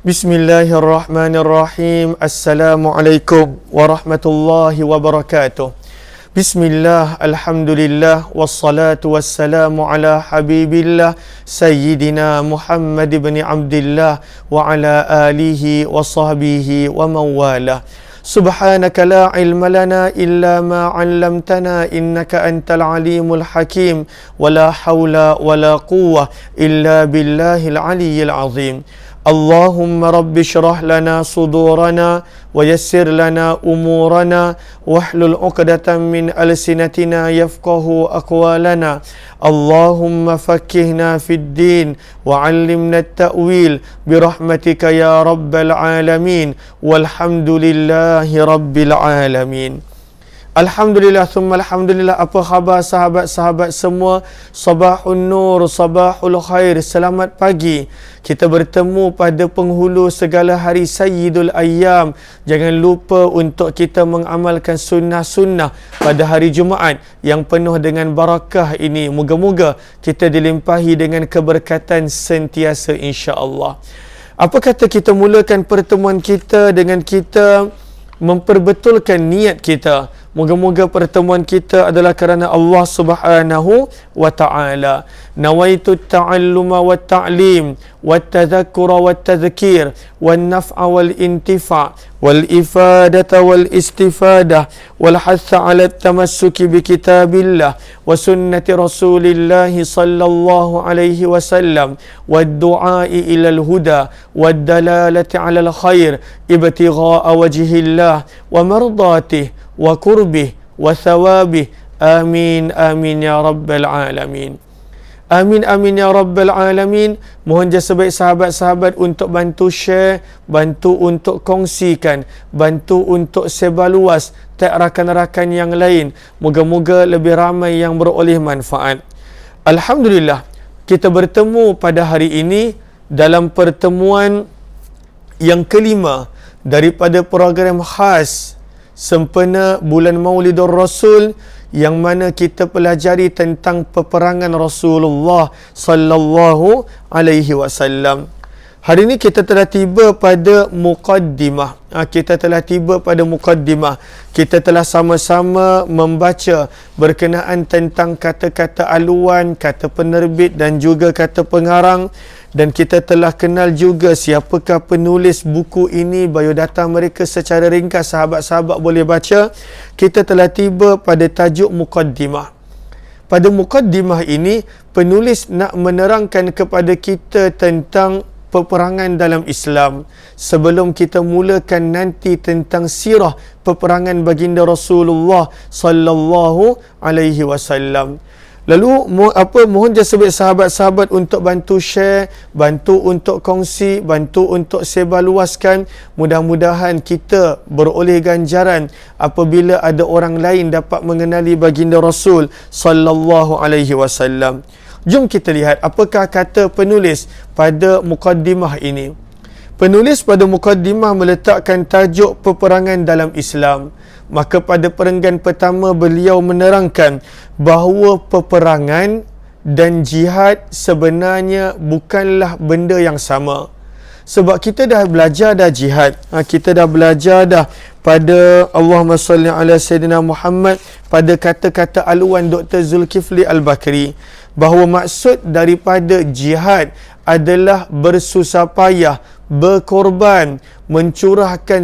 Bismillahirrahmanirrahim. Assalamualaikum warahmatullahi wabarakatuh. Bismillah, alhamdulillah, wassalatu wassalamu ala habibillah Sayyidina Muhammad ibn Abdillah wa ala alihi wa sahbihi wa mawalah. Subhanaka la ilma lana illa ma 'allamtana innaka antal alimul hakim wa la hawla wa la quwwah illa billahil aliyyil azim. Allahumma rabbi syrah lana sudurana wa yassir lana umurana wahlul 'uqdatam min alsinatina yafqahu aqwalana. Allahumma fakkihna fid din wa 'allimna at-ta'wil bi rahmatika ya rabbal alamin walhamdulillahi rabbil alamin. Alhamdulillah, thumma alhamdulillah. Apa khabar sahabat-sahabat semua? Sabahun nur, sabahul khair. Selamat pagi. Kita bertemu pada penghulu segala hari Sayyidul Ayyam. Jangan lupa untuk kita mengamalkan sunnah-sunnah pada hari Jumaat yang penuh dengan barakah ini. Moga-moga kita dilimpahi dengan keberkatan sentiasa insya-Allah. Apa kata kita mulakan pertemuan kita dengan kita memperbetulkan niat kita. Moga-moga pertemuan kita adalah kerana Allah Subhanahu wa ta'ala. Nawaitu ta'alluma wa ta'lim wa tadhakkura wa tadhkir wa naf'a wal intifa' wal ifadata wal istifadah wal hatha ala tamassuki bi kitabillah wa sunnati rasulillah sallallahu alaihi wasallam wa du'ai ila al huda wa dalalati ala al khair ibtigha'a wajhillah wa mardatih wa kurbih wa thawabih. Amin amin ya rabbal alamin. Amin amin ya rabbal alamin. Mohon jasa baik sahabat-sahabat untuk bantu share, bantu untuk kongsikan, bantu untuk sebar luas tak rakan-rakan yang lain. Moga-moga lebih ramai yang beroleh manfaat. Alhamdulillah, kita bertemu pada hari ini dalam pertemuan yang kelima daripada program khas sempena bulan Maulidur Rasul, yang mana kita pelajari tentang peperangan Rasulullah sallallahu alaihi wasallam. Hari ini kita telah tiba pada muqaddimah. Kita telah sama-sama membaca berkenaan tentang kata-kata aluan, kata penerbit dan juga kata pengarang. Dan kita telah kenal juga siapakah penulis buku ini, biodata mereka secara ringkas sahabat-sahabat boleh baca. Kita telah tiba pada tajuk muqaddimah. Pada muqaddimah ini, penulis nak menerangkan kepada kita tentang peperangan dalam Islam. Sebelum kita mulakan nanti tentang sirah peperangan baginda Rasulullah sallallahu alaihi wasallam. Lalu mohon jasa baik sahabat-sahabat untuk bantu share, bantu untuk kongsi, bantu untuk sebar luaskan. Mudah-mudahan kita beroleh ganjaran apabila ada orang lain dapat mengenali baginda Rasul sallallahu alaihi wasallam. Jom kita lihat apakah kata penulis pada muqaddimah ini. Penulis pada muqaddimah meletakkan tajuk peperangan dalam Islam. Maka pada perenggan pertama beliau menerangkan bahawa peperangan dan jihad sebenarnya bukanlah benda yang sama. Sebab kita dah belajar dah jihad. Kita dah belajar dah pada Allahumma salli ala Sayyidina Muhammad, pada kata-kata aluan Dr. Zulkifli Al-Bakri, bahawa maksud daripada jihad adalah bersusah payah, berkorban, mencurahkan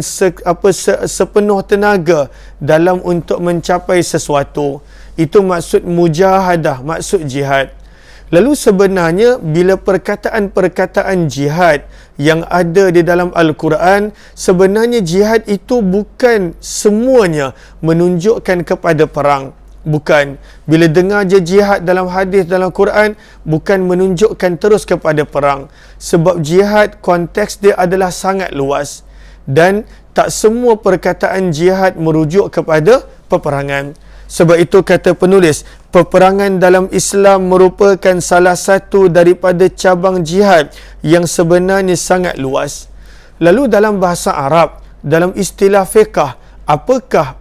sepenuh tenaga dalam untuk mencapai sesuatu. Itu maksud mujahadah, maksud jihad. Lalu sebenarnya bila perkataan-perkataan jihad yang ada di dalam Al-Quran, sebenarnya jihad itu bukan semuanya menunjukkan kepada perang. Bukan. Bila dengar je jihad dalam hadis dalam Quran, bukan menunjukkan terus kepada perang. Sebab jihad konteks dia adalah sangat luas. Dan tak semua perkataan jihad merujuk kepada peperangan. Sebab itu kata penulis, peperangan dalam Islam merupakan salah satu daripada cabang jihad yang sebenarnya sangat luas. Lalu dalam bahasa Arab, dalam istilah fiqh, apakah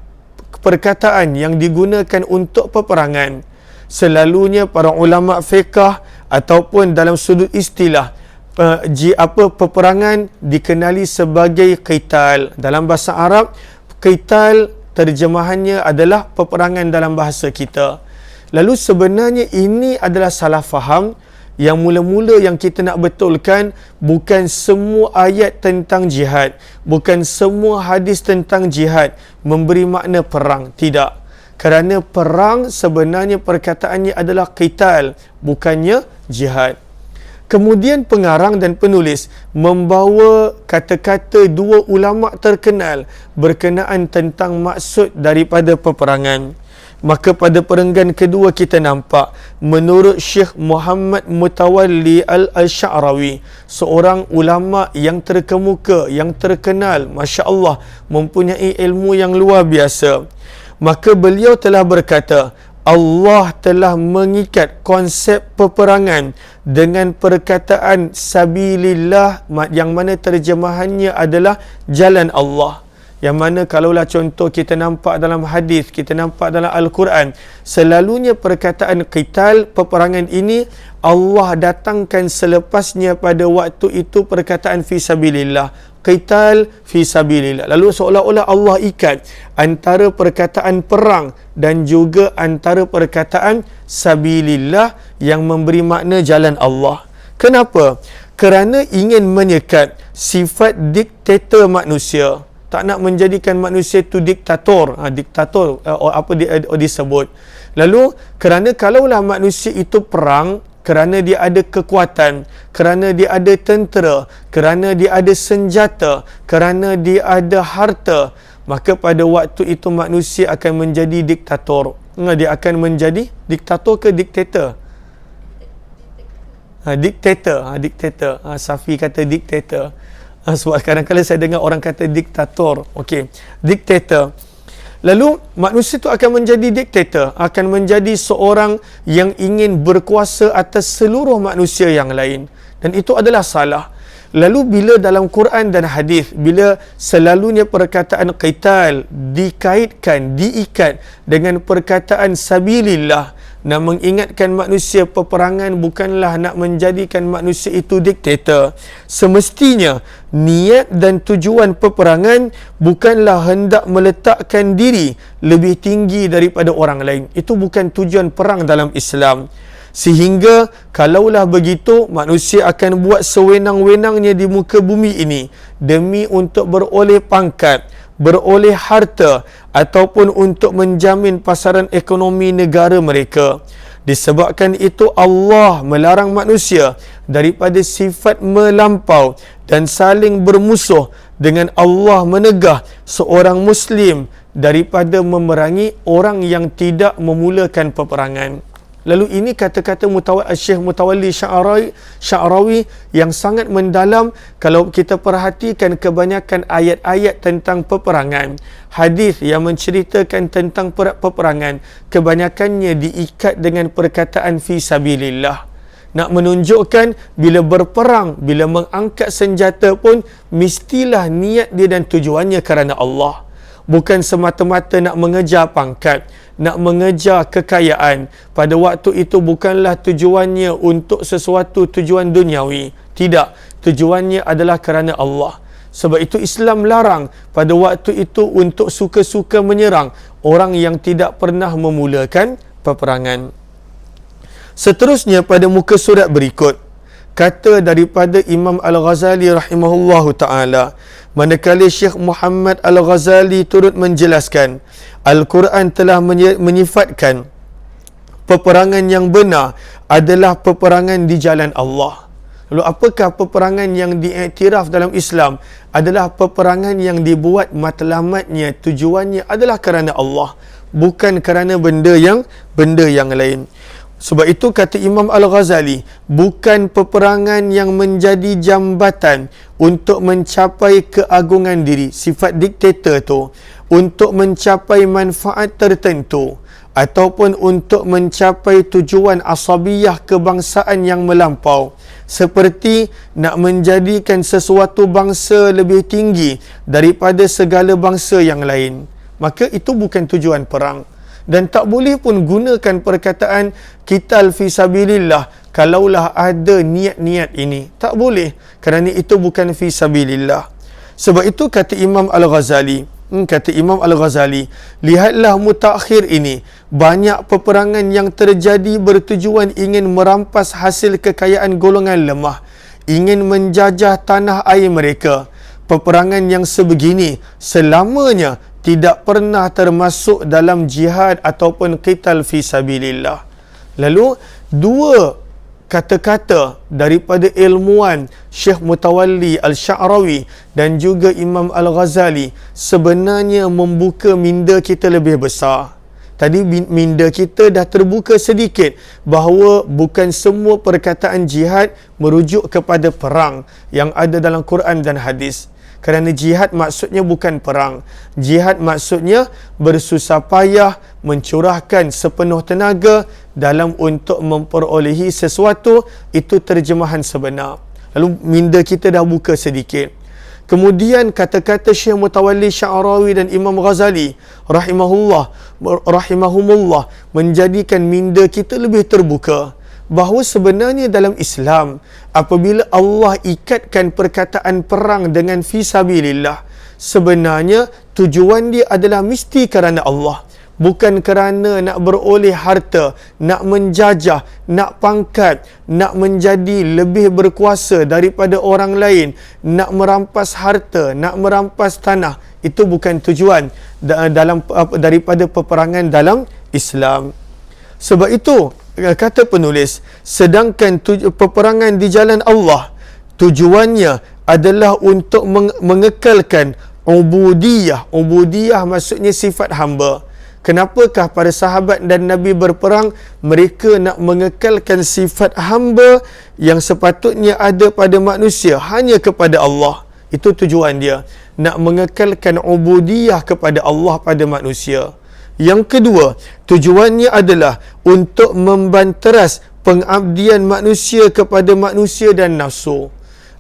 perkataan yang digunakan untuk peperangan? Selalunya para ulama fiqh ataupun dalam sudut istilah, peperangan dikenali sebagai qital. Dalam bahasa Arab, qital terjemahannya adalah peperangan dalam bahasa kita. Lalu sebenarnya ini adalah salah faham. Yang mula-mula yang kita nak betulkan, bukan semua ayat tentang jihad, bukan semua hadis tentang jihad memberi makna perang. Tidak. Kerana perang sebenarnya perkataannya adalah qital, bukannya jihad. Kemudian pengarang dan penulis membawa kata-kata dua ulama terkenal berkenaan tentang maksud daripada peperangan. Maka pada perenggan kedua kita nampak, menurut Syekh Muhammad Mutawalli Al-Sya'rawi, seorang ulama yang terkemuka, yang terkenal, Masya Allah, mempunyai ilmu yang luar biasa. Maka beliau telah berkata, Allah telah mengikat konsep peperangan dengan perkataan sabilillah, yang mana terjemahannya adalah jalan Allah. Yang mana kalaulah contoh kita nampak dalam hadis, kita nampak dalam Al-Quran, selalunya perkataan qital, peperangan ini Allah datangkan selepasnya pada waktu itu perkataan fi sabilillah, qital fi sabilillah. Lalu seolah-olah Allah ikat antara perkataan perang dan juga antara perkataan sabilillah yang memberi makna jalan Allah. Kenapa? Kerana ingin menyekat sifat diktator manusia. Tak nak menjadikan manusia itu diktator. Diktator disebut. Lalu kerana kalaulah manusia itu perang, kerana dia ada kekuatan, kerana dia ada tentera, kerana dia ada senjata, kerana dia ada harta, maka pada waktu itu manusia akan menjadi diktator. Dia akan menjadi diktator ke diktator? Diktator. Safi kata diktator. Sebab kadang-kadang saya dengar orang kata diktator. Okey, diktator. Lalu manusia itu akan menjadi diktator, akan menjadi seorang yang ingin berkuasa atas seluruh manusia yang lain. Dan itu adalah salah. Lalu bila dalam Quran dan hadis, bila selalunya perkataan qital dikaitkan, diikat dengan perkataan sabilillah, nak mengingatkan manusia peperangan bukanlah nak menjadikan manusia itu diktator. Semestinya niat dan tujuan peperangan bukanlah hendak meletakkan diri lebih tinggi daripada orang lain. Itu bukan tujuan perang dalam Islam. Sehingga kalaulah begitu, manusia akan buat sewenang-wenangnya di muka bumi ini demi untuk beroleh pangkat, beroleh harta, ataupun untuk menjamin pasaran ekonomi negara mereka. Disebabkan itu Allah melarang manusia daripada sifat melampau dan saling bermusuh, dengan Allah menegah seorang Muslim daripada memerangi orang yang tidak memulakan peperangan. Lalu ini kata-kata Syekh Mutawalli Sya'rawi yang sangat mendalam. Kalau kita perhatikan kebanyakan ayat-ayat tentang peperangan, hadis yang menceritakan tentang peperangan, kebanyakannya diikat dengan perkataan fi sabilillah. Nak menunjukkan bila berperang, bila mengangkat senjata pun, mestilah niat dia dan tujuannya kerana Allah. Bukan semata-mata nak mengejar pangkat, nak mengejar kekayaan. Pada waktu itu bukanlah tujuannya untuk sesuatu tujuan duniawi. Tidak, tujuannya adalah kerana Allah. Sebab itu Islam larang pada waktu itu untuk suka-suka menyerang orang yang tidak pernah memulakan peperangan. Seterusnya pada muka surat berikut, kata daripada Imam Al-Ghazali rahimahullahu ta'ala, manakala Syekh Muhammad Al-Ghazali turut menjelaskan, Al-Quran telah menyifatkan peperangan yang benar adalah peperangan di jalan Allah. Lalu apakah peperangan yang diiktiraf dalam Islam? Adalah peperangan yang dibuat matlamatnya, tujuannya adalah kerana Allah, bukan kerana benda yang lain. Sebab itu kata Imam Al-Ghazali, bukan peperangan yang menjadi jambatan untuk mencapai keagungan diri, sifat diktator tu, untuk mencapai manfaat tertentu, ataupun untuk mencapai tujuan asabiyah kebangsaan yang melampau, seperti nak menjadikan sesuatu bangsa lebih tinggi daripada segala bangsa yang lain. Maka itu bukan tujuan perang. Dan tak boleh pun gunakan perkataan qital fi sabilillah kalaulah ada niat-niat ini. Tak boleh, kerana itu bukan fi sabilillah. Sebab itu kata Imam Al-Ghazali, lihatlah mutakhir ini, banyak peperangan yang terjadi bertujuan ingin merampas hasil kekayaan golongan lemah, ingin menjajah tanah air mereka. Peperangan yang sebegini selamanya tidak pernah termasuk dalam jihad ataupun qital fi sabilillah. Lalu dua kata-kata daripada ilmuwan Syekh Mutawalli Al-Sya'rawi dan juga Imam Al-Ghazali sebenarnya membuka minda kita lebih besar. Tadi minda kita dah terbuka sedikit bahawa bukan semua perkataan jihad merujuk kepada perang yang ada dalam Quran dan hadis. Kerana jihad maksudnya bukan perang. Jihad maksudnya bersusah payah, mencurahkan sepenuh tenaga dalam untuk memperolehi sesuatu. Itu terjemahan sebenar. Lalu minda kita dah buka sedikit. Kemudian kata-kata Syekh Mutawalli Sya'rawi dan Imam Ghazali rahimahumullah menjadikan minda kita lebih terbuka bahawa sebenarnya dalam Islam apabila Allah ikatkan perkataan perang dengan fi sabilillah, sebenarnya tujuan dia adalah mesti kerana Allah, bukan kerana nak beroleh harta, nak menjajah, nak pangkat, nak menjadi lebih berkuasa daripada orang lain, nak merampas harta, nak merampas tanah. Itu bukan tujuan daripada peperangan dalam Islam. Sebab itu kata penulis, sedangkan peperangan di jalan Allah tujuannya adalah untuk mengekalkan ubudiyah. Ubudiyah maksudnya sifat hamba. Kenapakah para sahabat dan Nabi berperang? Mereka nak mengekalkan sifat hamba yang sepatutnya ada pada manusia hanya kepada Allah. Itu tujuan dia, nak mengekalkan ubudiyah kepada Allah pada manusia. Yang kedua, tujuannya adalah untuk membanteras pengabdian manusia kepada manusia dan nafsu.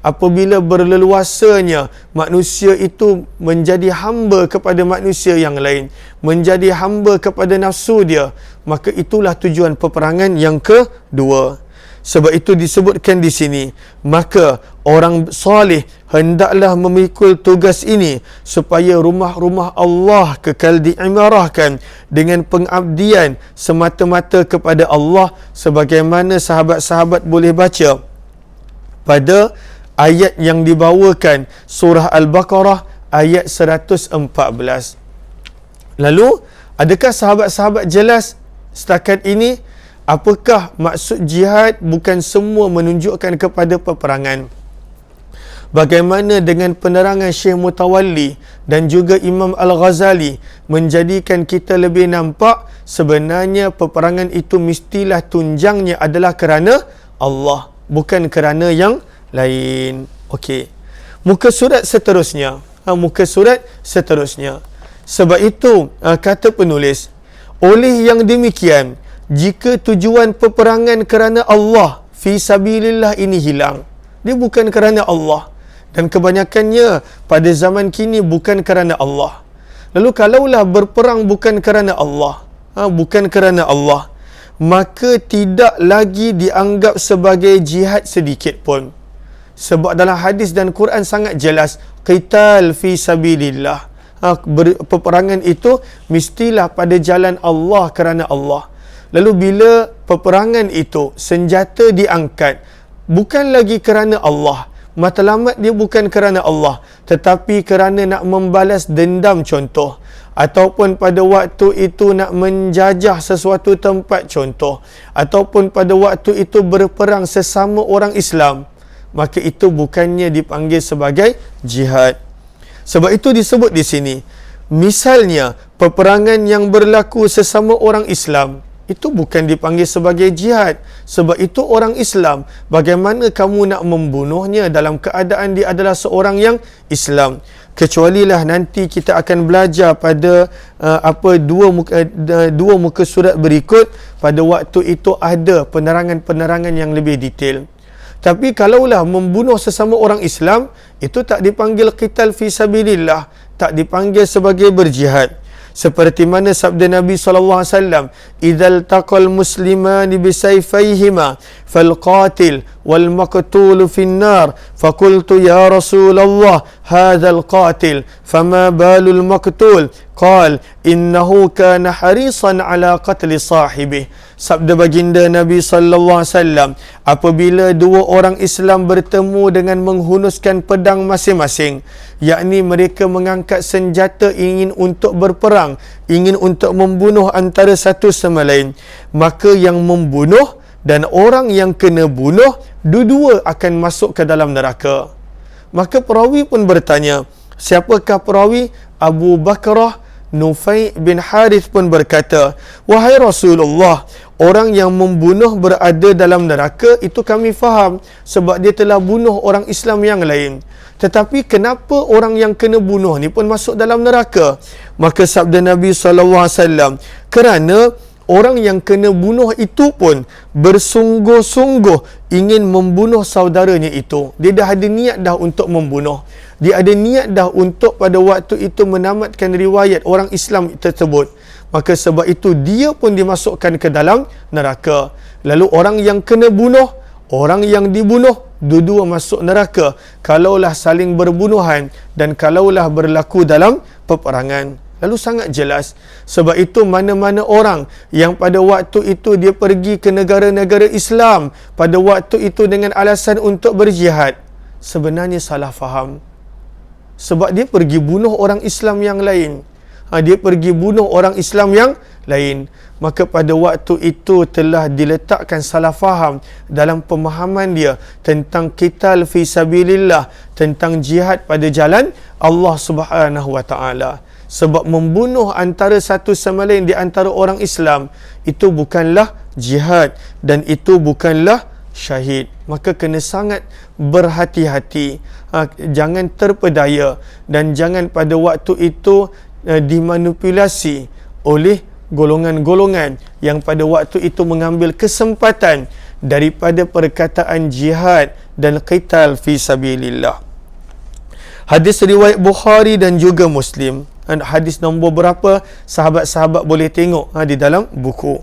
Apabila berleluasanya manusia itu menjadi hamba kepada manusia yang lain, menjadi hamba kepada nafsu dia, maka itulah tujuan peperangan yang kedua. Sebab itu disebutkan di sini, maka orang soleh hendaklah memikul tugas ini supaya rumah-rumah Allah kekal diimarahkan dengan pengabdian semata-mata kepada Allah, sebagaimana sahabat-sahabat boleh baca pada ayat yang dibawakan surah Al-Baqarah ayat 114. Lalu adakah sahabat-sahabat jelas setakat ini? Apakah maksud jihad? Bukan semua menunjukkan kepada peperangan. Bagaimana dengan penerangan Syekh Mutawalli dan juga Imam Al-Ghazali menjadikan kita lebih nampak sebenarnya peperangan itu mestilah tunjangnya adalah kerana Allah, bukan kerana yang lain. Okey. Muka surat seterusnya. Sebab itu kata penulis, oleh yang demikian, jika tujuan peperangan kerana Allah, fi sabilillah ini hilang, dia bukan kerana Allah, dan kebanyakannya pada zaman kini bukan kerana Allah. Lalu kalaulah berperang bukan kerana Allah, maka tidak lagi dianggap sebagai jihad sedikit pun. Sebab dalam hadis dan Quran sangat jelas, qital fi sabilillah, peperangan itu mestilah pada jalan Allah, kerana Allah. Lalu bila peperangan itu senjata diangkat bukan lagi kerana Allah, matlamat dia bukan kerana Allah, tetapi kerana nak membalas dendam contoh, ataupun pada waktu itu nak menjajah sesuatu tempat contoh, ataupun pada waktu itu berperang sesama orang Islam, maka itu bukannya dipanggil sebagai jihad. Sebab itu disebut di sini, misalnya peperangan yang berlaku sesama orang Islam, itu bukan dipanggil sebagai jihad. Sebab itu orang Islam, bagaimana kamu nak membunuhnya dalam keadaan dia adalah seorang yang Islam? Kecualilah nanti kita akan belajar pada dua muka surat berikut, pada waktu itu ada penerangan-penerangan yang lebih detail. Tapi kalaulah membunuh sesama orang Islam, itu tak dipanggil qital fi sabilillah, tak dipanggil sebagai berjihad. Seperti mana sabda Nabi SAW, "Idzal taqal muslimani bisayfayhima fal qatil wal maqtul fin nar." Faqultu ya Rasulullah, hadzal qatil, fama balul maqtul? Qal, innahu kana harisan ala qatli sahibih. Sabda baginda Nabi sallallahu alaihi wasallam, apabila dua orang Islam bertemu dengan menghunuskan pedang masing-masing, yakni mereka mengangkat senjata ingin untuk berperang, ingin untuk membunuh antara satu sama lain, maka yang membunuh dan orang yang kena bunuh, dua-dua akan masuk ke dalam neraka. Maka perawi pun bertanya, siapakah perawi? Abu Bakrah Nufai bin Harith pun berkata, wahai Rasulullah, orang yang membunuh berada dalam neraka, itu kami faham sebab dia telah bunuh orang Islam yang lain. Tetapi kenapa orang yang kena bunuh ni pun masuk dalam neraka? Maka sabda Nabi SAW, kerana orang yang kena bunuh itu pun bersungguh-sungguh ingin membunuh saudaranya itu. Dia dah ada niat dah untuk membunuh. Dia ada niat dah untuk pada waktu itu menamatkan riwayat orang Islam tersebut. Maka sebab itu dia pun dimasukkan ke dalam neraka. Lalu orang yang kena bunuh, orang yang dibunuh, dua-dua masuk neraka kalaulah saling berbunuhan dan kalaulah berlaku dalam peperangan. Lalu sangat jelas. Sebab itu mana-mana orang yang pada waktu itu dia pergi ke negara-negara Islam, pada waktu itu dengan alasan untuk berjihad, sebenarnya salah faham. Sebab dia pergi bunuh orang Islam yang lain. Dia pergi bunuh orang Islam yang lain. Maka pada waktu itu telah diletakkan salah faham dalam pemahaman dia tentang qital fi sabilillah, tentang jihad pada jalan Allah Subhanahu wa taala. Sebab membunuh antara satu sama lain di antara orang Islam itu bukanlah jihad dan itu bukanlah syahid. Maka kena sangat berhati-hati, jangan terpedaya dan jangan pada waktu itu dimanipulasi oleh golongan-golongan yang pada waktu itu mengambil kesempatan daripada perkataan jihad dan qital fi sabilillah. Hadis riwayat Bukhari dan juga Muslim. Hadis nombor berapa, sahabat-sahabat boleh tengok di dalam buku.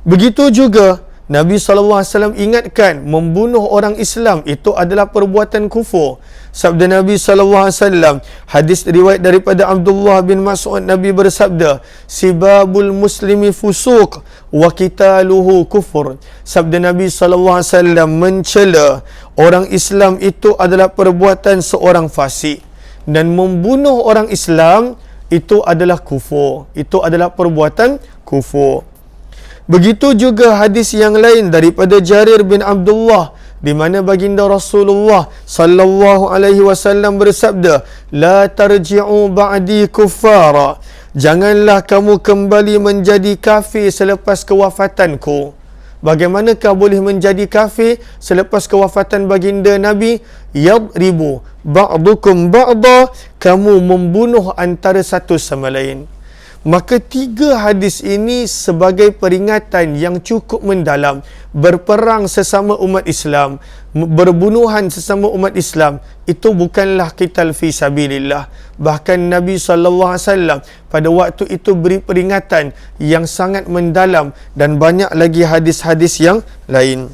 Begitu juga Nabi SAW ingatkan, membunuh orang Islam itu adalah perbuatan kufur. Sabda Nabi SAW, hadis riwayat daripada Abdullah bin Mas'ud, Nabi bersabda, sibabul muslimi fusuq wa qitaluhu kufur. Sabda Nabi SAW, mencela orang Islam itu adalah perbuatan seorang fasik, dan membunuh orang Islam itu adalah kufur. Itu adalah perbuatan kufur. Begitu juga hadis yang lain daripada Jarir bin Abdullah, di mana baginda Rasulullah sallallahu alaihi wasallam bersabda, la tarji'u ba'di kuffara. Janganlah kamu kembali menjadi kafir selepas kewafatanku. Bagaimanakah boleh menjadi kafir selepas kewafatan baginda Nabi? Yadribu ba'dukum ba'da, kamu membunuh antara satu sama lain. Maka tiga hadis ini sebagai peringatan yang cukup mendalam. Berperang sesama umat Islam, berbunuhan sesama umat Islam, itu bukanlah qital fi sabilillah. Bahkan Nabi SAW pada waktu itu beri peringatan yang sangat mendalam, dan banyak lagi hadis-hadis yang lain.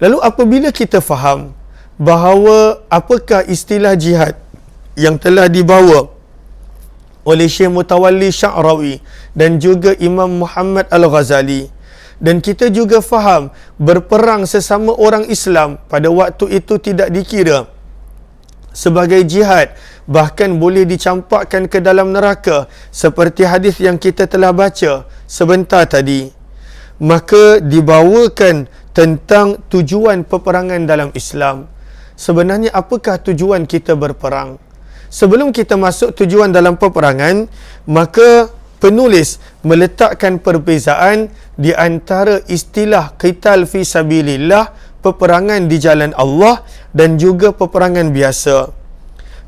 Lalu apabila kita faham bahawa apakah istilah jihad yang telah dibawa oleh Syekh Mutawalli Sya'rawi dan juga Imam Muhammad Al-Ghazali, dan kita juga faham berperang sesama orang Islam pada waktu itu tidak dikira sebagai jihad, bahkan boleh dicampakkan ke dalam neraka seperti hadis yang kita telah baca sebentar tadi, maka dibawakan tentang tujuan peperangan dalam Islam. Sebenarnya apakah tujuan kita berperang? Sebelum kita masuk tujuan dalam peperangan, maka penulis meletakkan perbezaan di antara istilah qital fi sabilillah, peperangan di jalan Allah, dan juga peperangan biasa.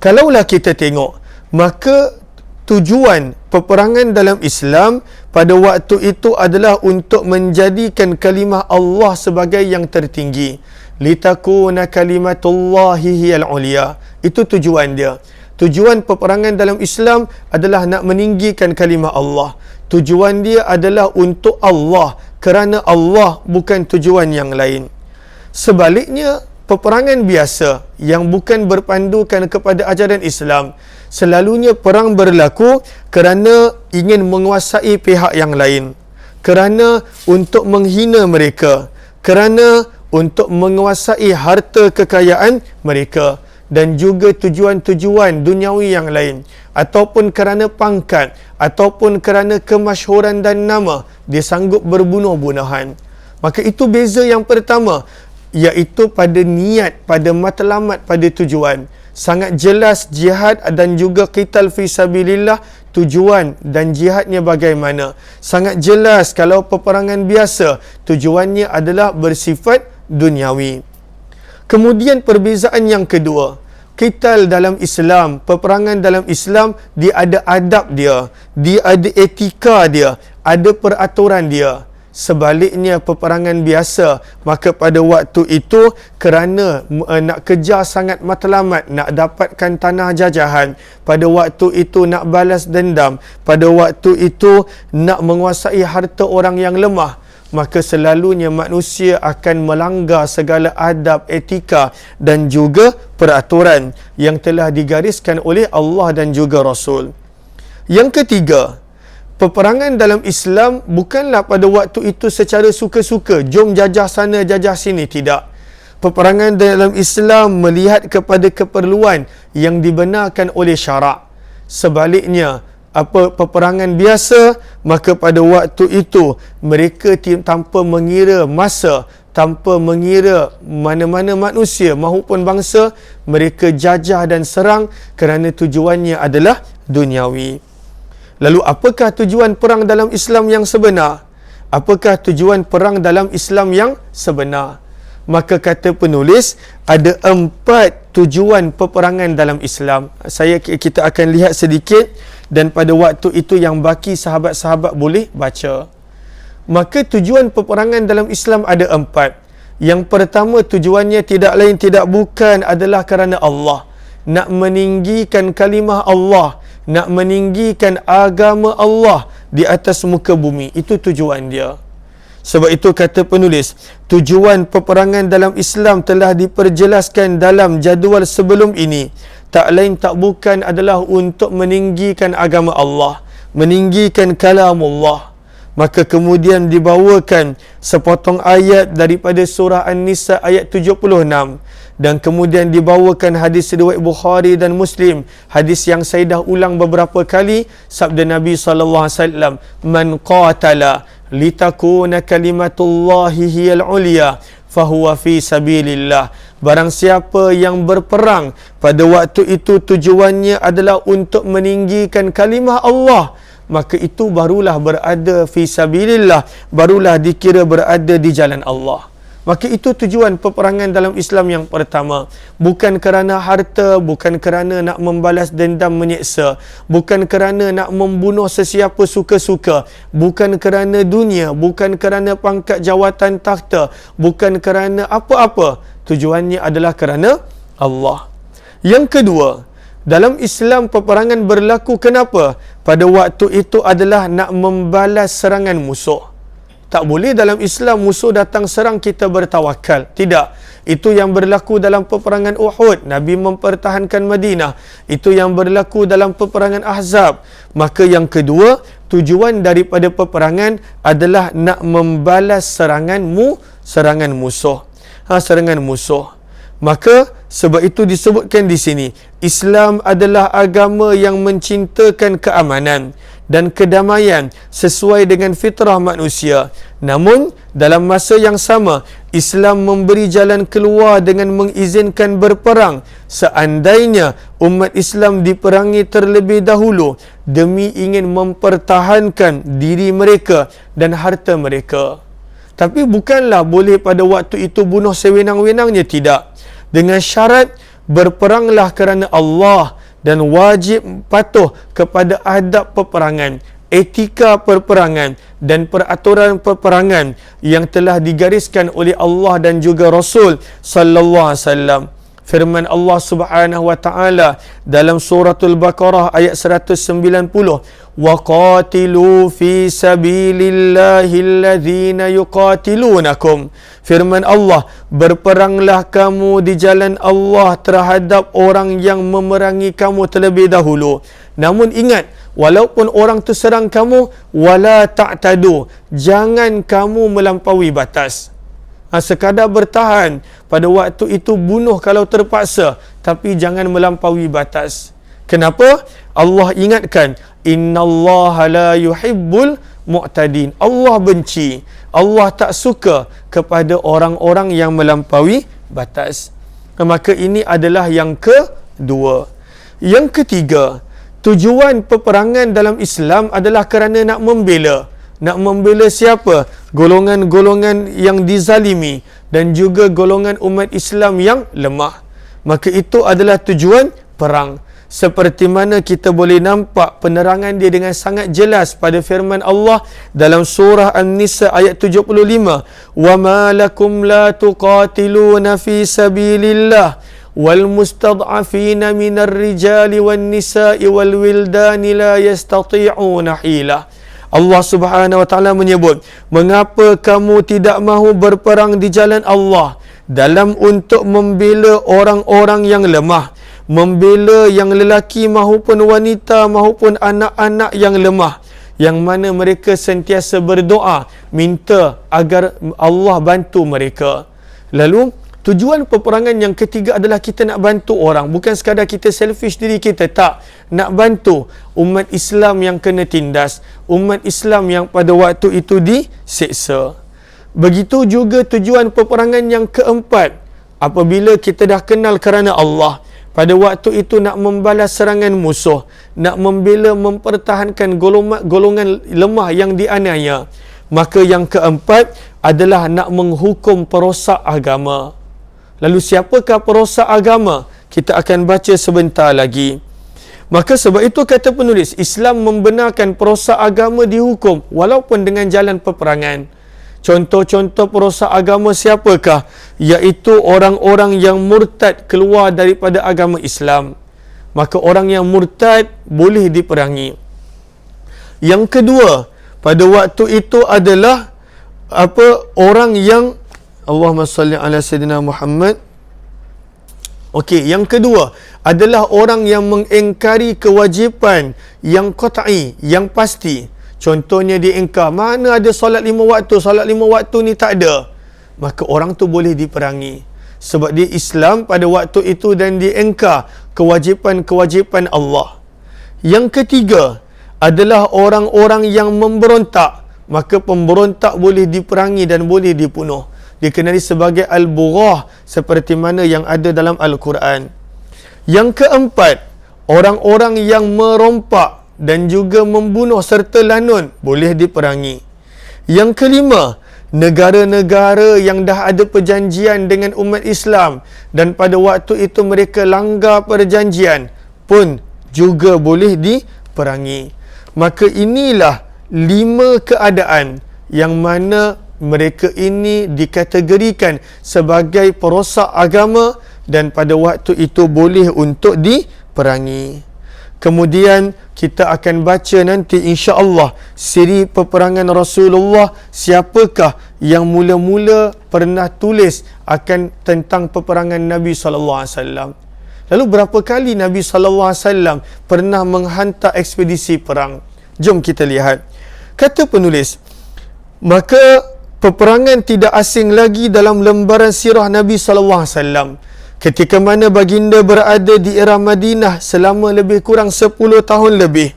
Kalaulah kita tengok, maka tujuan peperangan dalam Islam pada waktu itu adalah untuk menjadikan kalimah Allah sebagai yang tertinggi. Litakuna kalimatullahi hiyal ulia. Itu tujuan dia. Tujuan peperangan dalam Islam adalah nak meninggikan kalimah Allah. Tujuan dia adalah untuk Allah, kerana Allah, bukan tujuan yang lain. Sebaliknya, peperangan biasa yang bukan berpandukan kepada ajaran Islam, selalunya perang berlaku kerana ingin menguasai pihak yang lain, kerana untuk menghina mereka, kerana untuk menguasai harta kekayaan mereka, dan juga tujuan-tujuan duniawi yang lain, ataupun kerana pangkat, ataupun kerana kemasyhuran dan nama, dia sanggup berbunuh-bunuhan. Maka itu beza yang pertama, iaitu pada niat, pada matlamat, pada tujuan. Sangat jelas jihad dan juga qital fi sabilillah, tujuan dan jihadnya bagaimana. Sangat jelas kalau peperangan biasa, tujuannya adalah bersifat duniawi. Kemudian perbezaan yang kedua, qital dalam Islam, peperangan dalam Islam, dia ada adab dia ada etika dia, ada peraturan dia. Sebaliknya peperangan biasa, maka pada waktu itu kerana nak kejar sangat matlamat, nak dapatkan tanah jajahan, pada waktu itu nak balas dendam, pada waktu itu nak menguasai harta orang yang lemah, maka selalunya manusia akan melanggar segala adab, etika dan juga peraturan yang telah digariskan oleh Allah dan juga Rasul. Yang ketiga, peperangan dalam Islam bukanlah pada waktu itu secara suka-suka, jom jajah sana, jajah sini, tidak. Peperangan dalam Islam melihat kepada keperluan yang dibenarkan oleh syarak. Sebaliknya, peperangan biasa, maka pada waktu itu mereka tanpa mengira masa, tanpa mengira mana-mana manusia maupun bangsa, mereka jajah dan serang kerana tujuannya adalah duniawi. Lalu apakah tujuan perang dalam Islam yang sebenar? Apakah tujuan perang dalam Islam yang sebenar? Maka kata penulis, ada 4 tujuan peperangan dalam Islam. Kita akan lihat sedikit, dan pada waktu itu yang baki sahabat-sahabat boleh baca. Maka tujuan peperangan dalam Islam ada 4. Yang pertama, tujuannya tidak lain tidak bukan adalah kerana Allah. Nak meninggikan kalimah Allah, nak meninggikan agama Allah di atas muka bumi. Itu tujuan dia. Sebab itu kata penulis, tujuan peperangan dalam Islam telah diperjelaskan dalam jadual sebelum ini. Tak lain tak bukan adalah untuk meninggikan agama Allah, meninggikan kalamullah. Maka kemudian dibawakan sepotong ayat daripada surah An-Nisa ayat 76, dan kemudian dibawakan hadis riwayat Bukhari dan Muslim, hadis yang saya dah ulang beberapa kali, sabda Nabi SAW, man qatala litakuna kalimatullahi hiyal ulya fahuwa fi sabilillah. Barang siapa yang berperang pada waktu itu tujuannya adalah untuk meninggikan kalimah Allah, maka itu barulah berada fi sabilillah, barulah dikira berada di jalan Allah. Maka itu tujuan peperangan dalam Islam yang pertama. Bukan kerana harta, bukan kerana nak membalas dendam menyeksa, bukan kerana nak membunuh sesiapa suka-suka, bukan kerana dunia, bukan kerana pangkat jawatan takhta, bukan kerana apa-apa. Tujuannya adalah kerana Allah. Yang kedua, dalam Islam peperangan berlaku kenapa? Pada waktu itu adalah nak membalas serangan musuh. Tak boleh dalam Islam musuh datang serang kita bertawakal. Tidak. Itu yang berlaku dalam peperangan Uhud. Nabi mempertahankan Madinah. Itu yang berlaku dalam peperangan Ahzab. Maka yang kedua, tujuan daripada peperangan adalah nak membalas serangan musuh. Serangan musuh. Maka sebab itu disebutkan di sini, Islam adalah agama yang mencintakan keamanan dan kedamaian sesuai dengan fitrah manusia. Namun dalam masa yang sama, Islam memberi jalan keluar dengan mengizinkan berperang seandainya umat Islam diperangi terlebih dahulu demi ingin mempertahankan diri mereka dan harta mereka. Tapi bukanlah boleh pada waktu itu bunuh sewenang-wenangnya, tidak. Dengan syarat berperanglah kerana Allah dan wajib patuh kepada adab peperangan, etika peperangan dan peraturan peperangan yang telah digariskan oleh Allah dan juga Rasul sallallahu alaihi wasallam. Firman Allah Subhanahu wa taala dalam suratul Baqarah ayat 190, wa qatilu fi sabilillahi alladhina yuqatilunakum. Firman Allah, berperanglah kamu di jalan Allah terhadap orang yang memerangi kamu terlebih dahulu. Namun ingat, walaupun orang tu serang kamu, wala ta'tadu, jangan kamu melampaui batas. Sekadar bertahan pada waktu itu, bunuh kalau terpaksa, tapi jangan melampaui batas. Kenapa? Allah ingatkan, innallaha la yuhibbul mu'tadin. Allah benci, Allah tak suka kepada orang-orang yang melampaui batas. Maka ini adalah yang kedua. Yang ketiga, tujuan peperangan dalam Islam adalah kerana nak membela. Nak membela siapa? Golongan-golongan yang dizalimi dan juga golongan umat Islam yang lemah. Maka itu adalah tujuan perang. Seperti mana kita boleh nampak penerangan dia dengan sangat jelas pada firman Allah dalam surah An-Nisa ayat 75. Wa ma lakum la tuqatiluna fi sabilillah wal mustad'afina minar rijali wan nisa'i wal wildani la yastati'una hilah. Allah Subhanahu wa taala menyebut, mengapa kamu tidak mahu berperang di jalan Allah dalam untuk membela orang-orang yang lemah, membela yang lelaki maupun wanita maupun anak-anak yang lemah, yang mana mereka sentiasa berdoa minta agar Allah bantu mereka. Lalu tujuan peperangan yang ketiga adalah kita nak bantu orang. Bukan sekadar kita selfish diri kita. Tak. Nak bantu umat Islam yang kena tindas. Umat Islam yang pada waktu itu diseksa. Begitu juga tujuan peperangan yang keempat. Apabila kita dah kenal kerana Allah, pada waktu itu nak membalas serangan musuh, nak membela, mempertahankan golongan lemah yang dianiaya. Maka yang keempat adalah nak menghukum perosak agama. Lalu siapakah perosak agama? Kita akan baca sebentar lagi. Maka sebab itu kata penulis, Islam membenarkan perosak agama dihukum walaupun dengan jalan peperangan. Contoh-contoh perosak agama siapakah? Iaitu orang-orang yang murtad keluar daripada agama Islam. Maka orang yang murtad boleh diperangi. Yang kedua, pada waktu itu adalah orang yang Allahumma salli ala Sayyidina Muhammad. Okey, yang kedua adalah orang yang mengingkari kewajipan yang qat'i, yang pasti. Contohnya dia ingkar, mana ada solat 5 waktu, solat 5 waktu ni tak ada. Maka orang tu boleh diperangi. Sebab dia Islam pada waktu itu dan dia ingkar kewajipan-kewajipan Allah. Yang ketiga adalah orang-orang yang memberontak. Maka pemberontak boleh diperangi dan boleh dibunuh. Dikenali sebagai al-bughah seperti mana yang ada dalam Al-Quran. Yang keempat, orang-orang yang merompak dan juga membunuh serta lanun boleh diperangi. Yang kelima, negara-negara yang dah ada perjanjian dengan umat Islam dan pada waktu itu mereka langgar perjanjian pun juga boleh diperangi. Maka inilah 5 keadaan yang mana mereka ini dikategorikan sebagai perosak agama dan pada waktu itu boleh untuk diperangi. Kemudian kita akan baca nanti insya-Allah siri peperangan Rasulullah, siapakah yang mula-mula pernah tulis akan tentang peperangan Nabi sallallahu alaihi wasallam. Lalu berapa kali Nabi sallallahu alaihi wasallam pernah menghantar ekspedisi perang? Jom kita lihat. Kata penulis, maka peperangan tidak asing lagi dalam lembaran sirah Nabi sallallahu alaihi wasallam. Ketika mana baginda berada di era Madinah selama lebih kurang 10 tahun lebih.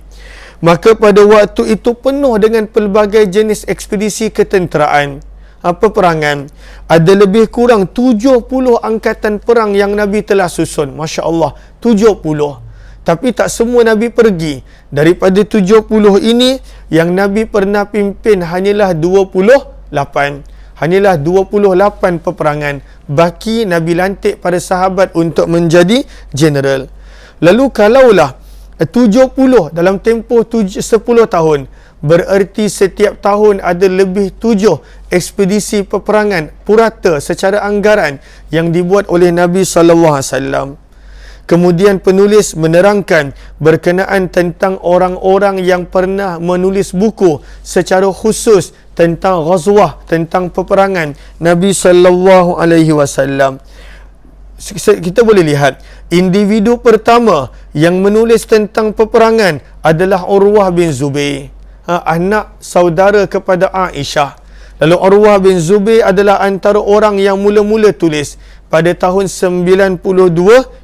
Maka pada waktu itu penuh dengan pelbagai jenis ekspedisi ketenteraan. Peperangan. Ada lebih kurang 70 angkatan perang yang Nabi telah susun. Masya Allah, 70. Tapi tak semua Nabi pergi. Daripada 70 ini, yang Nabi pernah pimpin hanyalah 28. Hanyalah 28 peperangan. Baki Nabi lantik pada sahabat untuk menjadi general. Lalu kalaulah 70 dalam tempoh 10 tahun, bererti setiap tahun ada lebih 7 ekspedisi peperangan purata secara anggaran yang dibuat oleh Nabi SAW. Kemudian penulis menerangkan berkenaan tentang orang-orang yang pernah menulis buku secara khusus tentang ghazwah, tentang peperangan Nabi SAW. Kita boleh lihat, individu pertama yang menulis tentang peperangan adalah Urwah bin Zubair, anak saudara kepada Aisyah. Lalu Urwah bin Zubair adalah antara orang yang mula-mula tulis pada tahun 92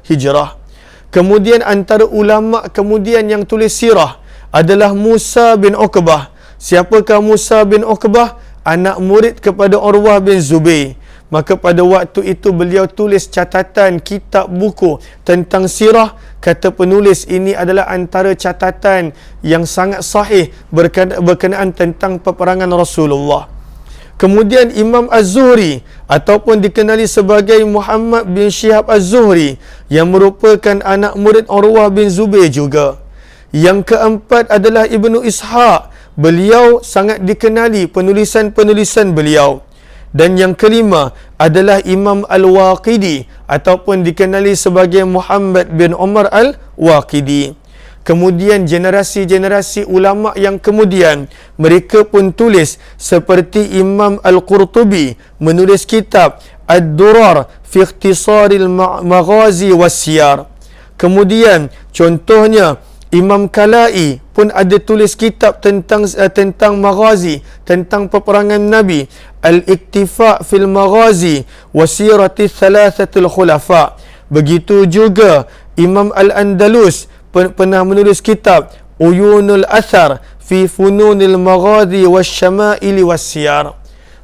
Hijrah. Kemudian antara ulama kemudian yang tulis sirah adalah Musa bin Uqbah. Siapakah Musa bin Uqbah? Anak murid kepada Urwah bin Zubair. Maka pada waktu itu beliau tulis catatan kitab buku tentang sirah. Kata penulis, ini adalah antara catatan yang sangat sahih berkenaan tentang peperangan Rasulullah. Kemudian Imam Az-Zuhri ataupun dikenali sebagai Muhammad bin Syihab Az-Zuhri yang merupakan anak murid Urwah bin Zubair juga. Yang keempat adalah Ibnu Ishaq. Beliau sangat dikenali penulisan-penulisan beliau. Dan yang kelima adalah Imam Al-Waqidi ataupun dikenali sebagai Muhammad bin Umar Al-Waqidi. Kemudian generasi-generasi ulama yang kemudian mereka pun tulis, seperti Imam Al-Qurtubi menulis kitab Ad-Durar fi Ikhtisaril Maghazi was-Siyar. Kemudian contohnya Imam Kalai pun ada tulis kitab tentang maghazi, tentang peperangan Nabi, Al-Iktifa fil Maghazi wa Sirati Thalathatul Khulafa. Begitu juga Imam Al-Andalus pernah menulis kitab Uyunul Athar fi Fununil Maghazi wasyama'ili wasyiyar.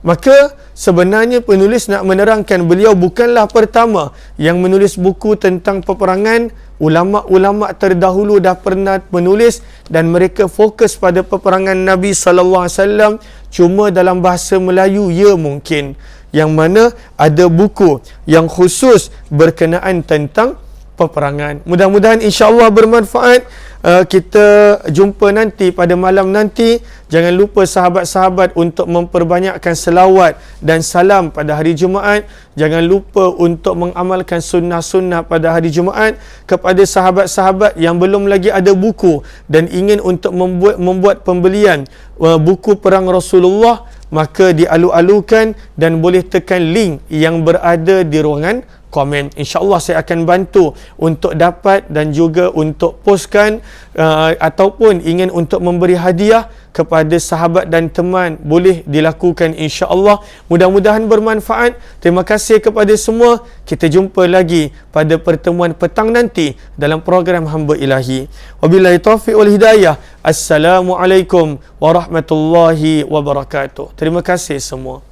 Maka sebenarnya penulis nak menerangkan beliau bukanlah pertama yang menulis buku tentang peperangan. Ulama-ulama terdahulu dah pernah menulis dan mereka fokus pada peperangan Nabi SAW, cuma dalam bahasa Melayu ya mungkin, yang mana ada buku yang khusus berkenaan tentang peperangan. Mudah-mudahan insya-Allah bermanfaat. Kita jumpa nanti pada malam nanti. Jangan lupa sahabat-sahabat untuk memperbanyakkan selawat dan salam pada hari Jumaat. Jangan lupa untuk mengamalkan sunnah-sunnah pada hari Jumaat. Kepada sahabat-sahabat yang belum lagi ada buku dan ingin untuk membuat pembelian buku perang Rasulullah, maka dialu-alukan dan boleh tekan link yang berada di ruangan komen. InsyaAllah saya akan bantu untuk dapat dan juga untuk postkan ataupun ingin untuk memberi hadiah kepada sahabat dan teman, boleh dilakukan insyaAllah. Mudah-mudahan bermanfaat. Terima kasih kepada semua. Kita jumpa lagi pada pertemuan petang nanti dalam program Hamba Ilahi. Wabillahi taufiq wal hidayah. Assalamualaikum warahmatullahi wabarakatuh. Terima kasih semua.